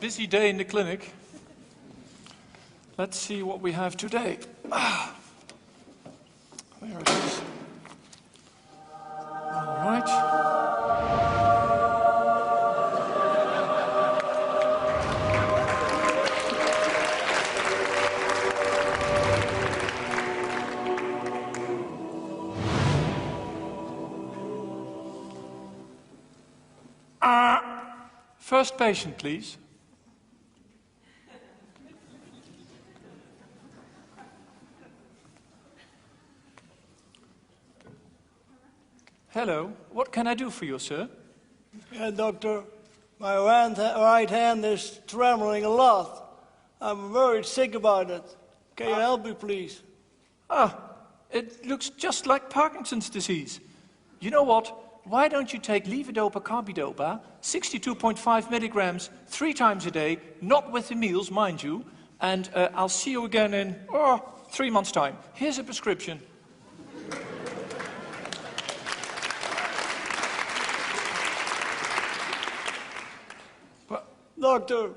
busy day in the clinic. Let's see what we have today. There it is. All right. First patient, please. Hello, what can I do for you, sir? Yeah, doctor, my right hand is trembling a lot. I'm very sick about it. Can you help me, please? It looks just like Parkinson's disease. You know what? Why don't you take levodopa carbidopa, 62.5 milligrams, 3 times a day, not with the meals, mind you, and I'll see you again in 3 months' time. Here's a prescription. Doctor,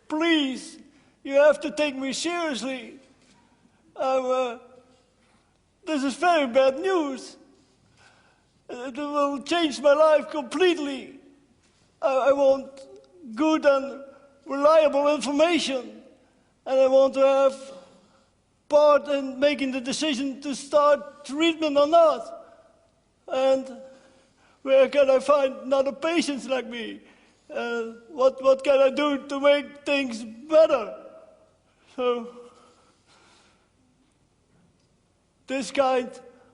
please, you have to take me seriously. This is very bad news. It will change my life completely. I want good and reliable information. And I want to have part in making the decision to start treatment or not. And where can I find another patients like me? What can I do to make things better? So, this kind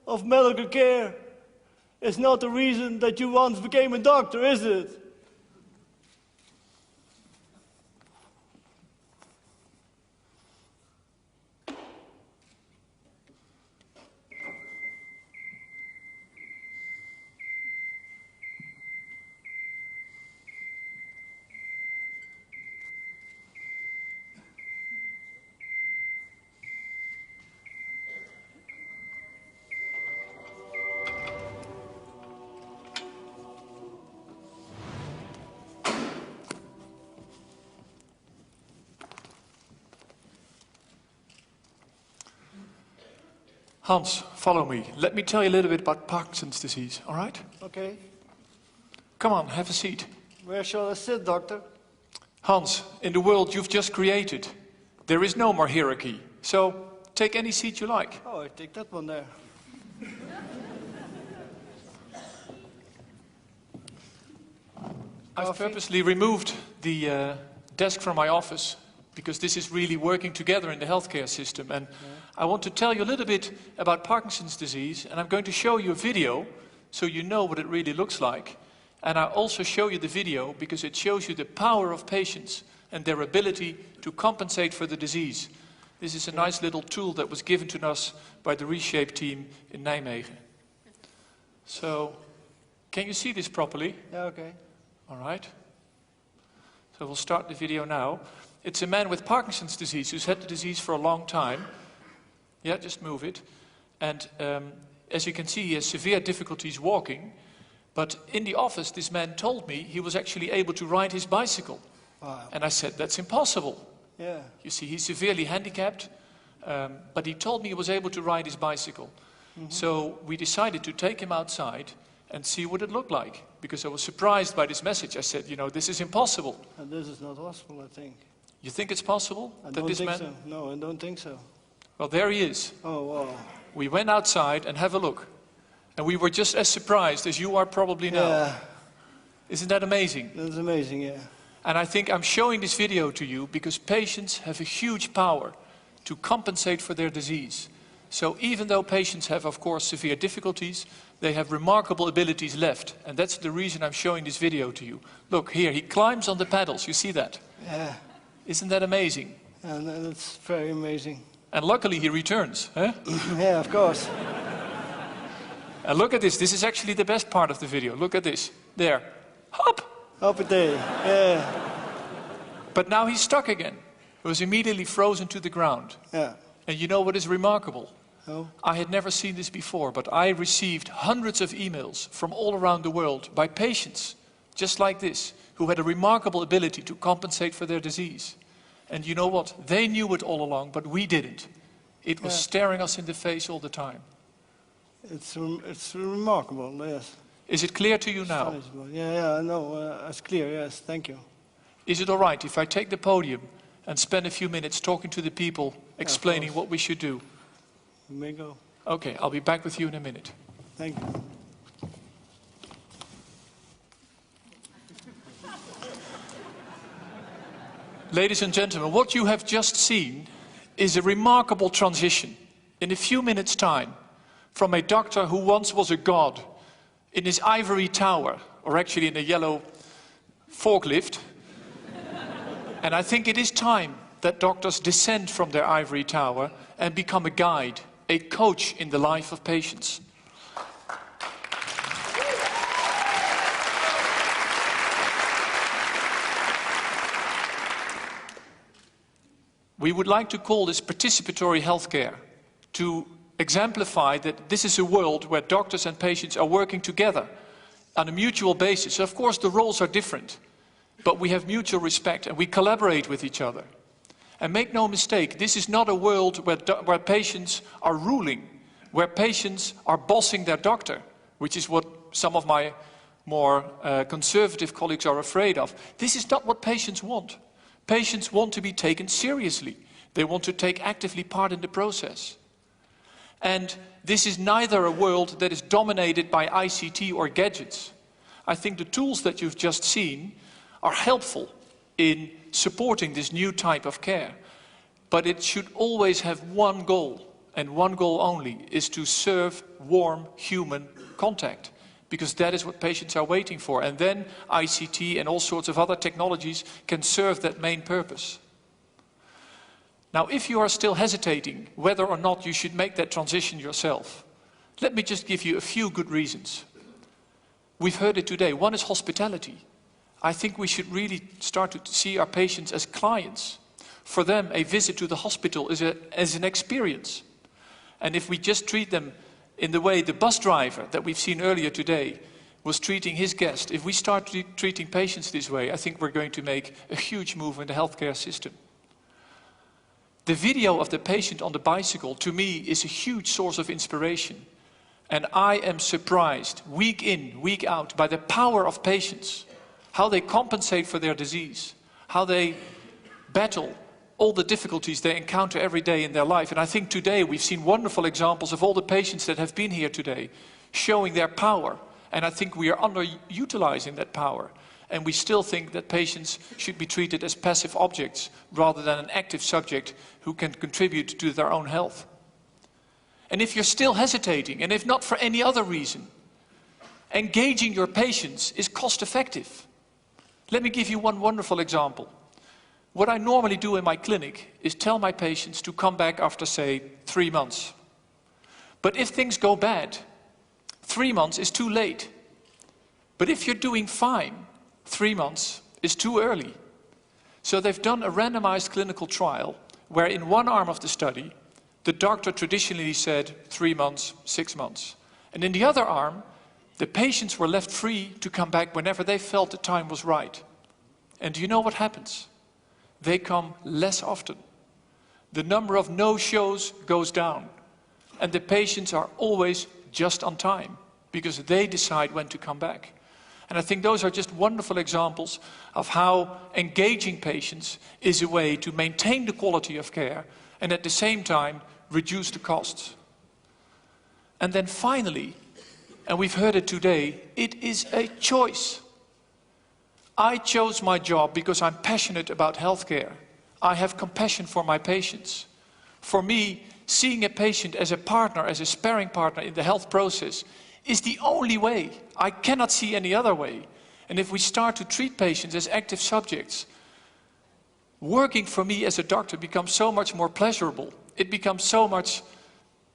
of medical care is not the reason that you once became a doctor, is it? Hans, follow me. Let me tell you a little bit about Parkinson's disease, all right? Okay. Come on, have a seat. Where shall I sit, doctor? Hans, in the world you've just created, there is no more hierarchy. So, take any seat you like. Oh, I take that one there. I've purposely removed the desk from my office because this is really working together in the healthcare system. And I want to tell you a little bit about Parkinson's disease, and I'm going to show you a video so you know what it really looks like. And I'll also show you the video because it shows you the power of patients and their ability to compensate for the disease. This is a nice little tool that was given to us by the Reshape team in Nijmegen. So, can you see this properly? Yeah, okay. All right. So we'll start the video now. It's a man with Parkinson's disease who's had the disease for a long time. Yeah, just move it. And as you can see, he has severe difficulties walking. But in the office, this man told me he was actually able to ride his bicycle. Wow. And I said, that's impossible. Yeah. You see, he's severely handicapped, but he told me he was able to ride his bicycle. Mm-hmm. So we decided to take him outside and see what it looked like. Because I was surprised by this message. I said, you know, this is impossible. And this is not possible, I think. You think it's possible? I don't think so. No, I don't think so. Well, there he is. Oh, wow. We went outside and have a look. And we were just as surprised as you are probably now. Yeah. Isn't that amazing? That's amazing, yeah. And I think I'm showing this video to you because patients have a huge power to compensate for their disease. So even though patients have, of course, severe difficulties, they have remarkable abilities left. And that's the reason I'm showing this video to you. Look, here, he climbs on the pedals. You see that? Yeah. Isn't that amazing? And that's very amazing. And luckily he returns, huh? Yeah, of course. And look at this. This is actually the best part of the video. Look at this. There. Hop! Up a day, yeah. But now he's stuck again. He was immediately frozen to the ground. Yeah. And you know what is remarkable? Oh. I had never seen this before, but I received hundreds of emails from all around the world by patients, just like this, who had a remarkable ability to compensate for their disease. And you know what? They knew it all along, but we didn't. It was staring us in the face all the time. It's remarkable, yes. Is it clear to you now? Yeah, I know. It's clear, yes. Thank you. Is it all right if I take the podium and spend a few minutes talking to the people, explaining what we should do? You may go. Okay, I'll be back with you in a minute. Thank you. Ladies and gentlemen, what you have just seen is a remarkable transition in a few minutes' time from a doctor who once was a god in his ivory tower, or actually in a yellow forklift. And I think it is time that doctors descend from their ivory tower and become a guide, a coach in the life of patients. We would like to call this participatory healthcare, to exemplify that this is a world where doctors and patients are working together on a mutual basis. Of course, the roles are different, but we have mutual respect and we collaborate with each other. And make no mistake, this is not a world where patients are ruling, where patients are bossing their doctor, which is what some of my more conservative colleagues are afraid of. This is not what patients want. Patients want to be taken seriously. They want to take actively part in the process. And this is neither a world that is dominated by ICT or gadgets. I think the tools that you've just seen are helpful in supporting this new type of care. But it should always have one goal, and one goal only, is to serve warm human contact. Because that is what patients are waiting for. And then ICT and all sorts of other technologies can serve that main purpose. Now, if you are still hesitating whether or not you should make that transition yourself, let me just give you a few good reasons. We've heard it today. One is hospitality. I think we should really start to see our patients as clients. For them, a visit to the hospital is an experience. And if we just treat them in the way the bus driver that we've seen earlier today was treating his guest, if we start treating patients this way, I think we're going to make a huge move in the healthcare system. The video of the patient on the bicycle, to me, is a huge source of inspiration. And I am surprised, week in, week out, by the power of patients, how they compensate for their disease, how they battle all the difficulties they encounter every day in their life. And I think today we've seen wonderful examples of all the patients that have been here today, showing their power. And I think we are underutilizing that power. And we still think that patients should be treated as passive objects rather than an active subject who can contribute to their own health. And if you're still hesitating, and if not for any other reason, engaging your patients is cost effective. Let me give you one wonderful example. What I normally do in my clinic is tell my patients to come back after, say, 3 months. But if things go bad, 3 months is too late. But if you're doing fine, 3 months is too early. So they've done a randomized clinical trial where in one arm of the study, the doctor traditionally said 3 months, 6 months. And in the other arm, the patients were left free to come back whenever they felt the time was right. And do you know what happens? They come less often. The number of no-shows goes down. And the patients are always just on time because they decide when to come back. And I think those are just wonderful examples of how engaging patients is a way to maintain the quality of care and at the same time reduce the costs. And then finally, and we've heard it today, it is a choice. I chose my job because I'm passionate about healthcare. I have compassion for my patients. For me, seeing a patient as a partner, as a sparring partner in the health process is the only way. I cannot see any other way. And if we start to treat patients as active subjects, working for me as a doctor becomes so much more pleasurable. It becomes so much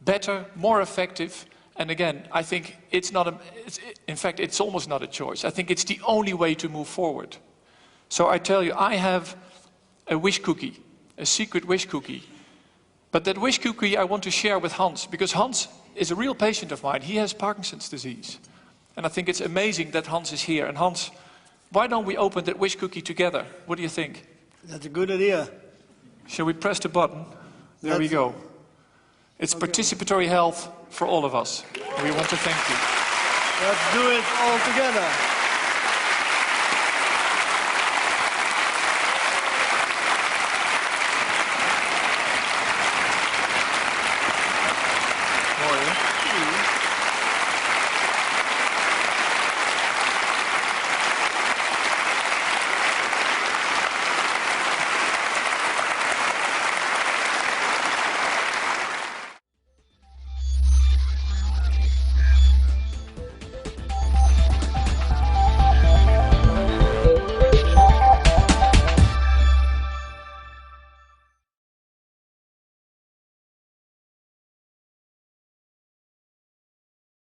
better, more effective. And again, I think in fact, it's almost not a choice. I think it's the only way to move forward. So I tell you, I have a wish cookie, a secret wish cookie. But that wish cookie I want to share with Hans, because Hans is a real patient of mine. He has Parkinson's disease. And I think it's amazing that Hans is here. And Hans, Why don't we open that wish cookie together? What do you think? That's a good idea. Shall we press the button? There we go. It's participatory health for all of us. We want to thank you. Let's do it all together.